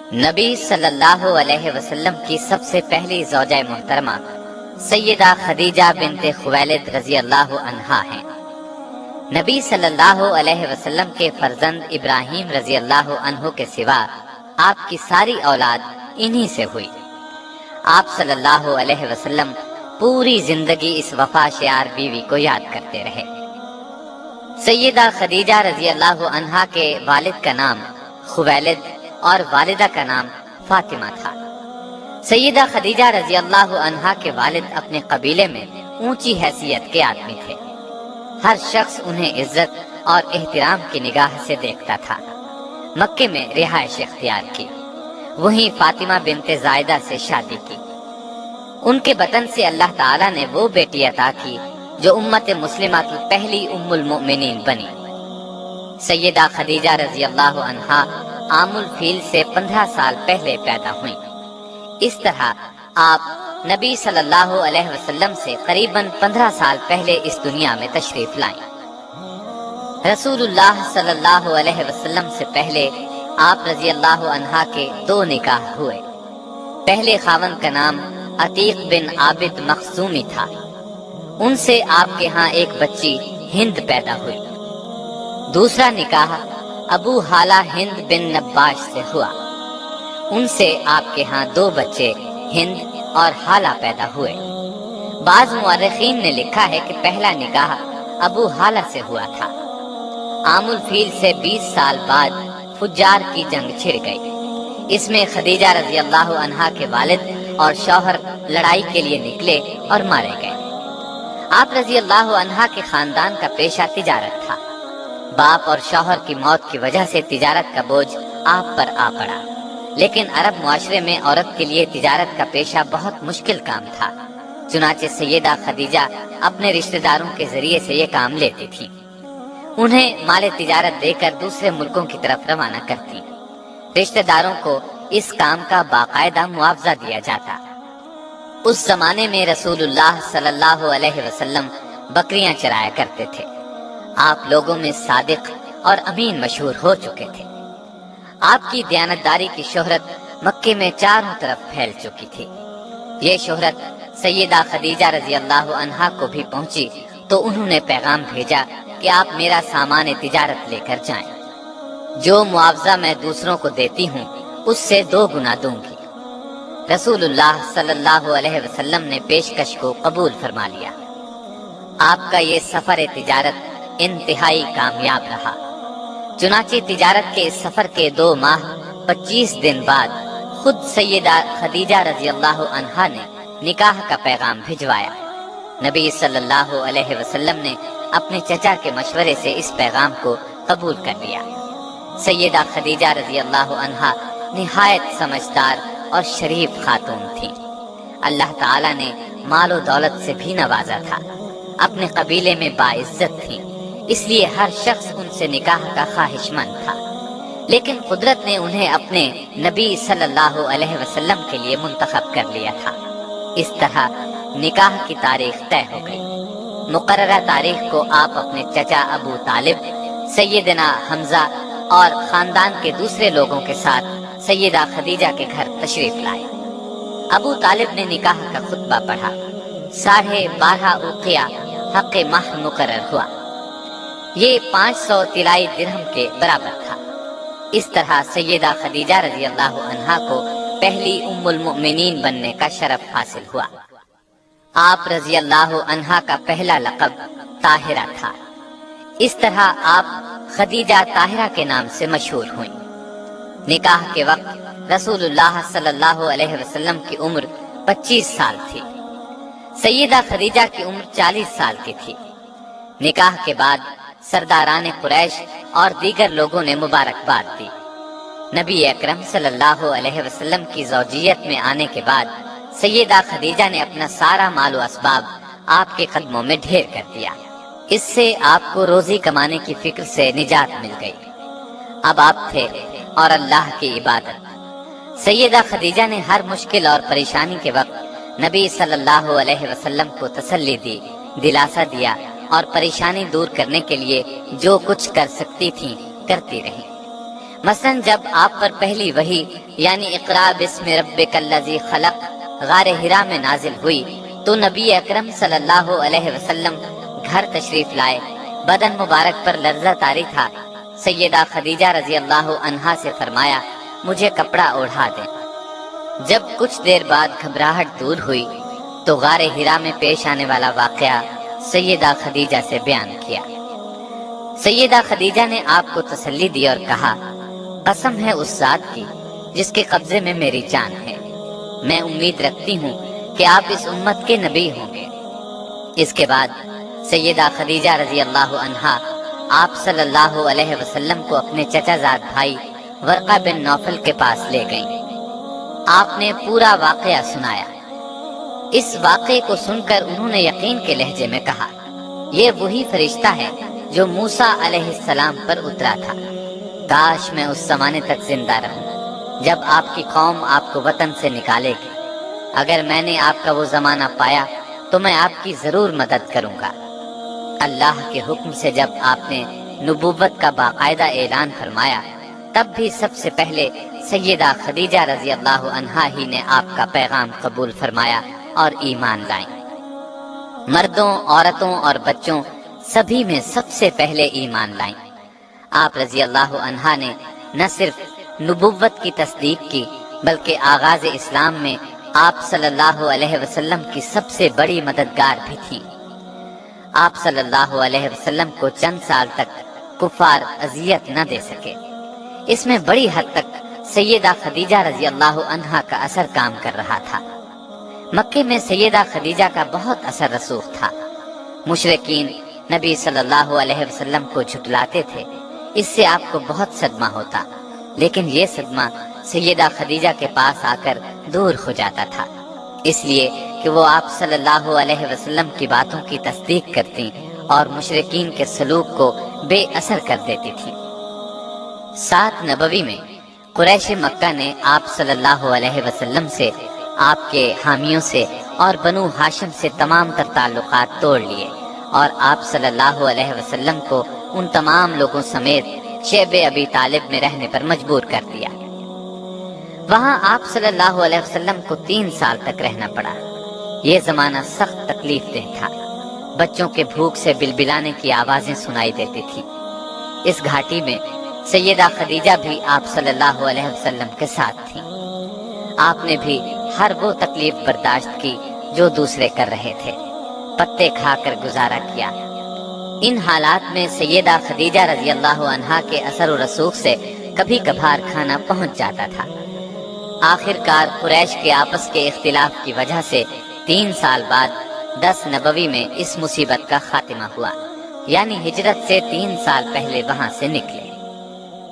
نبی صلی اللہ علیہ وسلم کی سب سے پہلی زوجہ محترمہ سیدہ خدیجہ بنت خویلد رضی اللہ عنہا ہیں۔ نبی صلی اللہ علیہ وسلم کے فرزند ابراہیم رضی اللہ عنہ کے سوا آپ کی ساری اولاد انہی سے ہوئی۔ آپ صلی اللہ علیہ وسلم پوری زندگی اس وفا شیار بیوی کو یاد کرتے رہے۔ سیدہ خدیجہ رضی اللہ عنہا کے والد کا نام خویلد اور والدہ کا نام فاطمہ تھا۔ سیدہ خدیجہ رضی اللہ عنہا کے والد اپنے قبیلے میں اونچی حیثیت کے آدمی تھے۔ ہر شخص انہیں عزت اور احترام کی نگاہ سے دیکھتا تھا۔ مکے میں رہائش اختیار کی، وہیں فاطمہ بنت زائدہ سے شادی کی۔ ان کے بطن سے اللہ تعالیٰ نے وہ بیٹی عطا کی جو امت مسلمہ کی پہلی ام المؤمنین بنی۔ سیدہ خدیجہ رضی اللہ عنہا عام الفیل سے 15 سال پہلے پیدا ہوئیں۔ اس طرح آپ نبی صلی اللہ علیہ وسلم سے قریباً 15 سال پہلے اس دنیا میں تشریف لائیں۔ رسول اللہ صلی اللہ علیہ وسلم سے پہلے آپ رضی اللہ عنہا کے 2 نکاح ہوئے۔ پہلے خاوند کا نام عتیق بن عابد مخزومی تھا۔ ان سے آپ کے ہاں ایک بچی ہند پیدا ہوئی۔ دوسرا نکاح ابو حالہ ہند بن نباش سے ہوا۔ ان سے آپ کے ہاں 2 بچے ہند اور حالہ پیدا ہوئے۔ بعض مورخین نے لکھا ہے کہ پہلا نکاح ابو حالہ سے ہوا تھا۔ عام الفیل سے 20 سال بعد فجار کی جنگ چھڑ گئی۔ اس میں خدیجہ رضی اللہ عنہا کے والد اور شوہر لڑائی کے لیے نکلے اور مارے گئے۔ آپ رضی اللہ عنہا کے خاندان کا پیشہ تجارت تھا۔ باپ اور شوہر کی موت کی وجہ سے تجارت کا بوجھ آپ پر آ پڑا، لیکن عرب معاشرے میں عورت کے لیے تجارت کا پیشہ بہت مشکل کام تھا۔ چنانچہ سیدہ خدیجہ اپنے رشتہ داروں کے ذریعے سے یہ کام لیتی تھی۔ انہیں مال تجارت دے کر دوسرے ملکوں کی طرف روانہ کرتی۔ رشتہ داروں کو اس کام کا باقاعدہ معاوضہ دیا جاتا۔ اس زمانے میں رسول اللہ صلی اللہ علیہ وسلم بکریاں چرایا کرتے تھے۔ آپ لوگوں میں صادق اور امین مشہور ہو چکے تھے۔ آپ کی دیانتداری کی شہرت مکے میں چاروں طرف پھیل چکی تھی۔ یہ شہرت سیدہ خدیجہ رضی اللہ عنہا کو بھی پہنچی تو انہوں نے پیغام بھیجا کہ آپ میرا سامان تجارت لے کر جائیں۔ جو معاوضہ میں دوسروں کو دیتی ہوں اس سے 2 گنا دوں گی۔ رسول اللہ صلی اللہ علیہ وسلم نے پیشکش کو قبول فرما لیا۔ آپ کا یہ سفر تجارت انتہائی کامیاب رہا۔ چنانچہ تجارت کے اس سفر کے 2 ماہ 25 دن بعد خود سیدہ خدیجہ رضی اللہ عنہا نے نکاح کا پیغام بھجوایا۔ نبی صلی اللہ علیہ وسلم نے اپنے چچا کے مشورے سے اس پیغام کو قبول کر لیا۔ سیدہ خدیجہ رضی اللہ عنہا نہایت سمجھدار اور شریف خاتون تھیں۔ اللہ تعالیٰ نے مال و دولت سے بھی نوازا تھا۔ اپنے قبیلے میں باعزت تھیں، اس لیے ہر شخص ان سے نکاح کا خواہش مند تھا، لیکن قدرت نے انہیں اپنے نبی صلی اللہ علیہ وسلم کے لیے منتخب کر لیا تھا۔ اس طرح نکاح کی تاریخ طے ہو گئی۔ مقررہ تاریخ کو آپ اپنے چچا ابو طالب، سیدنا حمزہ اور خاندان کے دوسرے لوگوں کے ساتھ سیدہ خدیجہ کے گھر تشریف لائے۔ ابو طالب نے نکاح کا خطبہ پڑھا۔ 12.5 اوقیہ حق مہر مقرر ہوا۔ یہ 500 طلائی درہم کے برابر تھا۔ اس طرح سیدہ خدیجہ رضی اللہ عنہا کو پہلی ام المؤمنین بننے کا شرف حاصل ہوا۔ آپ رضی اللہ عنہا کا پہلا لقب طاہرہ تھا۔ اس طرح آپ خدیجہ طاہرہ کے نام سے مشہور ہوئیں۔ نکاح کے وقت رسول اللہ صلی اللہ علیہ وسلم کی عمر 25 سال تھی۔ سیدہ خدیجہ کی عمر 40 سال کی تھی۔ نکاح کے بعد سرداران قریش اور دیگر لوگوں نے مبارکباد دی۔ نبی اکرم صلی اللہ علیہ وسلم کی زوجیت میں آنے کے بعد سیدہ خدیجہ نے اپنا سارا مال و اسباب آپ کے قدموں میں ڈھیر کر دیا۔ اس سے آپ کو روزی کمانے کی فکر سے نجات مل گئی۔ اب آپ تھے اور اللہ کی عبادت۔ سیدہ خدیجہ نے ہر مشکل اور پریشانی کے وقت نبی صلی اللہ علیہ وسلم کو تسلی دی، دلاسا دیا اور پریشانی دور کرنے کے لیے جو کچھ کر سکتی تھیں کرتی رہیں۔ مثلاً جب آپ پر پہلی وحی یعنی اقرا بسم ربک الذی خلق غار حرا میں نازل ہوئی تو نبی اکرم صلی اللہ علیہ وسلم گھر تشریف لائے، بدن مبارک پر لرزہ طاری تھا۔ سیدہ خدیجہ رضی اللہ عنہا سے فرمایا مجھے کپڑا اوڑھا دیں۔ جب کچھ دیر بعد گھبراہٹ دور ہوئی تو غار حرا میں پیش آنے والا واقعہ سیدہ خدیجہ سے بیان کیا۔ سیدہ خدیجہ نے آپ کو تسلی دی اور کہا قسم ہے اس ذات کی جس کے قبضے میں میری جان ہے، میں امید رکھتی ہوں کہ آپ اس امت کے نبی ہوں گے۔ اس کے بعد سیدہ خدیجہ رضی اللہ عنہا آپ صلی اللہ علیہ وسلم کو اپنے چچا زاد بھائی ورقہ بن نوفل کے پاس لے گئیں۔ آپ نے پورا واقعہ سنایا۔ اس واقعے کو سن کر انہوں نے یقین کے لہجے میں کہا یہ وہی فرشتہ ہے جو موسیٰ علیہ السلام پر اترا تھا۔ کاش میں اس زمانے تک زندہ رہوں جب آپ کی قوم آپ کو وطن سے نکالے گی۔ اگر میں نے آپ کا وہ زمانہ پایا تو میں آپ کی ضرور مدد کروں گا۔ اللہ کے حکم سے جب آپ نے نبوت کا باقاعدہ اعلان فرمایا تب بھی سب سے پہلے سیدہ خدیجہ رضی اللہ عنہا ہی نے آپ کا پیغام قبول فرمایا اور ایمان لائیں۔ مردوں، عورتوں اور بچوں سبھی میں سب سے پہلے ایمان لائیں۔ آپ رضی اللہ عنہا نے نہ صرف نبوت کی تصدیق کی بلکہ آغاز اسلام میں آپ صلی اللہ علیہ وسلم کی سب سے بڑی مددگار بھی تھی۔ آپ صلی اللہ علیہ وسلم کو چند سال تک کفار اذیت نہ دے سکے۔ اس میں بڑی حد تک سیدہ خدیجہ رضی اللہ عنہا کا اثر کام کر رہا تھا۔ مکے میں سیدہ خدیجہ کا بہت اثر رسوخ تھا۔ مشرکین نبی صلی اللہ علیہ وسلم کو جھٹلاتے تھے، اس سے آپ کو بہت صدمہ ہوتا، لیکن یہ صدمہ سیدہ خدیجہ کے پاس آ کر دور ہو جاتا تھا، اس لیے کہ وہ آپ صلی اللہ علیہ وسلم کی باتوں کی تصدیق کرتی اور مشرکین کے سلوک کو بے اثر کر دیتی تھی۔ 7 نبوی میں قریش مکہ نے آپ صلی اللہ علیہ وسلم سے، آپ کے حامیوں سے اور بنو ہاشم سے تمام تر تعلقات توڑ لیے اور آپ صلی اللہ علیہ وسلم کو ان تمام لوگوں سمیت شیب ابی طالب میں رہنے پر مجبور کر دیا۔ وہاں آپ صلی اللہ علیہ وسلم کو 3 سال تک رہنا پڑا۔ یہ زمانہ سخت تکلیف دہ تھا۔ بچوں کے بھوک سے بلبلانے کی آوازیں سنائی دیتی تھی۔ اس گھاٹی میں سیدہ خدیجہ بھی آپ صلی اللہ علیہ وسلم کے ساتھ تھیں۔ آپ نے بھی ہر وہ تکلیف برداشت کی جو دوسرے کر رہے تھے، پتے کھا کر گزارا کیا۔ ان حالات میں سیدہ خدیجہ رضی اللہ عنہا کے اثر و رسوخ سے کبھی کبھار کھانا پہنچ جاتا تھا۔ آخر کار قریش کے آپس کے اختلاف کی وجہ سے 3 سال بعد 10 نبوی میں اس مصیبت کا خاتمہ ہوا، یعنی ہجرت سے 3 سال پہلے وہاں سے نکلے۔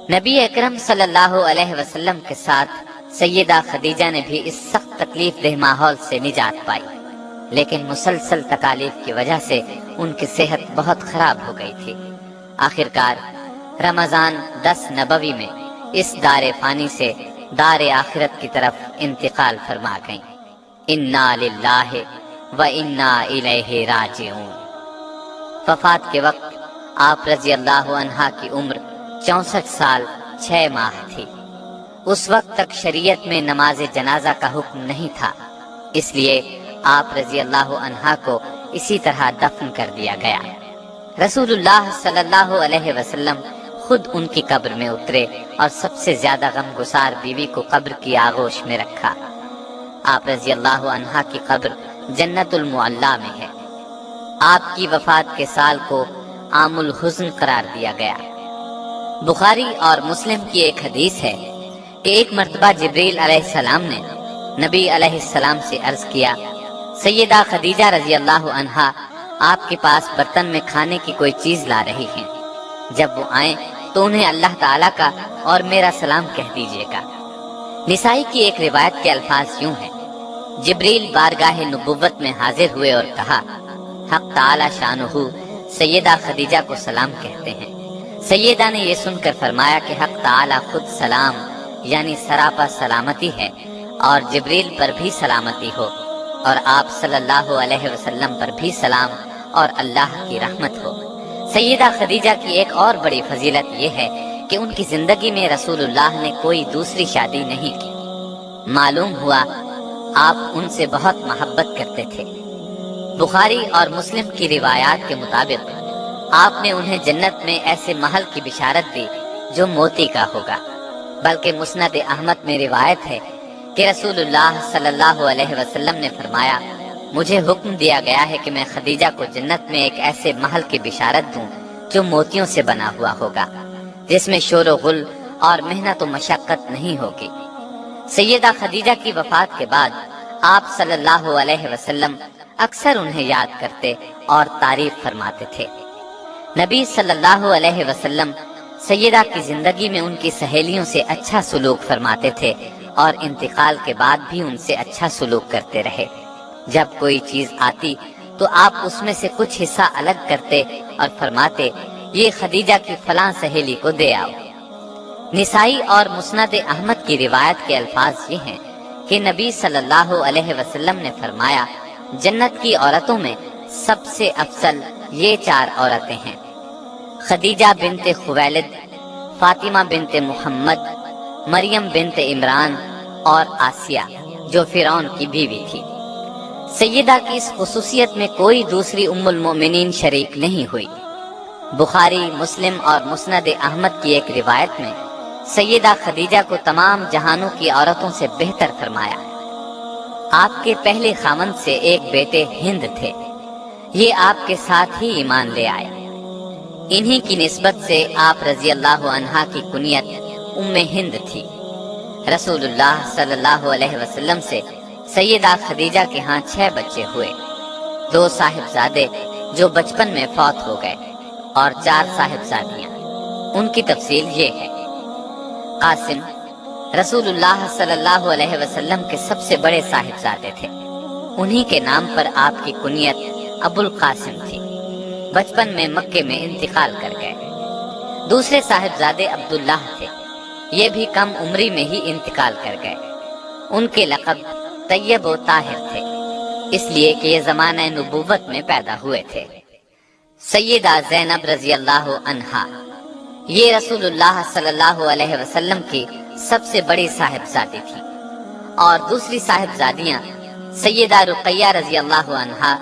نبی اکرم صلی اللہ علیہ وسلم کے ساتھ سیدہ خدیجہ نے بھی اس سخت تکلیف دہ ماحول سے نجات پائی، لیکن مسلسل تکالیف کی وجہ سے ان کی صحت بہت خراب ہو گئی تھی۔ آخر کار رمضان 10 نبوی میں اس دار فانی سے دار آخرت کی طرف انتقال فرما گئیں۔ انا للہ و انا الیہ راجعون۔ وفات کے وقت آپ رضی اللہ عنہا کی عمر 64 سال 6 ماہ تھی۔ اس وقت تک شریعت میں نماز جنازہ کا حکم نہیں تھا، اس لیے آپ رضی اللہ عنہا کو اسی طرح دفن کر دیا گیا۔ رسول اللہ صلی اللہ علیہ وسلم خود ان کی قبر میں اترے اور سب سے زیادہ غمگسار بیوی کو قبر کی آغوش میں رکھا۔ آپ رضی اللہ عنہا کی قبر جنت المعلا میں ہے۔ آپ کی وفات کے سال کو عام الحزن قرار دیا گیا۔ بخاری اور مسلم کی ایک حدیث ہے کہ ایک مرتبہ جبریل علیہ السلام نے نبی علیہ السلام سے عرض کیا، سیدہ خدیجہ رضی اللہ عنہا آپ کے پاس برتن میں کھانے کی کوئی چیز لا رہی ہیں، جب وہ آئیں تو انہیں اللہ تعالیٰ کا اور میرا سلام کہہ دیجیے گا۔ نسائی کی ایک روایت کے الفاظ یوں ہیں، جبریل بارگاہ نبوت میں حاضر ہوئے اور کہا، حق تعالی شانہ سیدہ خدیجہ کو سلام کہتے ہیں۔ سیدہ نے یہ سن کر فرمایا کہ حق تعالی خود سلام یعنی سراپا سلامتی ہے اور جبریل پر بھی سلامتی ہو، اور آپ صلی اللہ علیہ وسلم پر بھی سلام اور اللہ کی رحمت ہو۔ سیدہ خدیجہ کی ایک اور بڑی فضیلت یہ ہے کہ ان کی زندگی میں رسول اللہ نے کوئی دوسری شادی نہیں کی۔ معلوم ہوا آپ ان سے بہت محبت کرتے تھے۔ بخاری اور مسلم کی روایات کے مطابق آپ نے انہیں جنت میں ایسے محل کی بشارت دی جو موتی کا ہوگا، بلکہ مسند احمد میں روایت ہے کہ رسول اللہ صلی اللہ علیہ وسلم نے فرمایا، مجھے حکم دیا گیا ہے کہ میں خدیجہ کو جنت میں ایک ایسے محل کی بشارت دوں جو موتیوں سے بنا ہوا ہوگا، جس میں شور و غل اور محنت و مشقت نہیں ہوگی۔ سیدہ خدیجہ کی وفات کے بعد آپ صلی اللہ علیہ وسلم اکثر انہیں یاد کرتے اور تعریف فرماتے تھے۔ نبی صلی اللہ علیہ وسلم سیدہ کی زندگی میں ان کی سہیلیوں سے اچھا سلوک فرماتے تھے اور انتقال کے بعد بھی ان سے اچھا سلوک کرتے رہے۔ جب کوئی چیز آتی تو آپ اس میں سے کچھ حصہ الگ کرتے اور فرماتے، یہ خدیجہ کی فلاں سہیلی کو دے آؤ۔ نسائی اور مسند احمد کی روایت کے الفاظ یہ ہیں کہ نبی صلی اللہ علیہ وسلم نے فرمایا، جنت کی عورتوں میں سب سے افضل یہ 4 عورتیں ہیں: خدیجہ بنت خویلد، فاطمہ بنت محمد، مریم بنت عمران اور آسیہ جو فرعون کی بیوی تھی۔ سیدہ کی اس خصوصیت میں کوئی دوسری ام المؤمنین شریک نہیں ہوئی۔ بخاری، مسلم اور مسند احمد کی ایک روایت میں سیدہ خدیجہ کو تمام جہانوں کی عورتوں سے بہتر فرمایا۔ آپ کے پہلے خاوند سے ایک بیٹے ہند تھے، یہ آپ کے ساتھ ہی ایمان لے آئے۔ انہی کی نسبت سے آپ رضی اللہ عنہا کی کنیت ام ہند تھی۔ رسول اللہ صلی اللہ علیہ وسلم سے سیدہ خدیجہ کے ہاں 6 بچے ہوئے، 2 صاحبزادے جو بچپن میں فوت ہو گئے اور 4 صاحبزادیاں۔ ان کی تفصیل یہ ہے: قاسم رسول اللہ صلی اللہ علیہ وسلم کے سب سے بڑے صاحبزادے تھے، انہی کے نام پر آپ کی کنیت ابو القاسم تھی۔ بچپن میں مکے میں انتقال کر گئے۔ دوسرے صاحبزادے عبداللہ تھے، یہ بھی کم عمری میں ہی انتقال کر گئے۔ ان کے لقب طیب و طاہر تھے، اس لیے کہ یہ زمانہ نبوت میں پیدا ہوئے تھے۔ سیدہ زینب رضی اللہ عنہا، یہ رسول اللہ صلی اللہ علیہ وسلم کی سب سے بڑی صاحبزادی تھی، اور دوسری صاحبزادیاں سیدہ رقیہ رضی اللہ عنہا،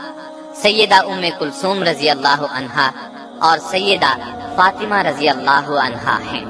سیدہ ام کلثوم رضی اللہ عنہا اور سیدہ فاطمہ رضی اللہ عنہا ہیں۔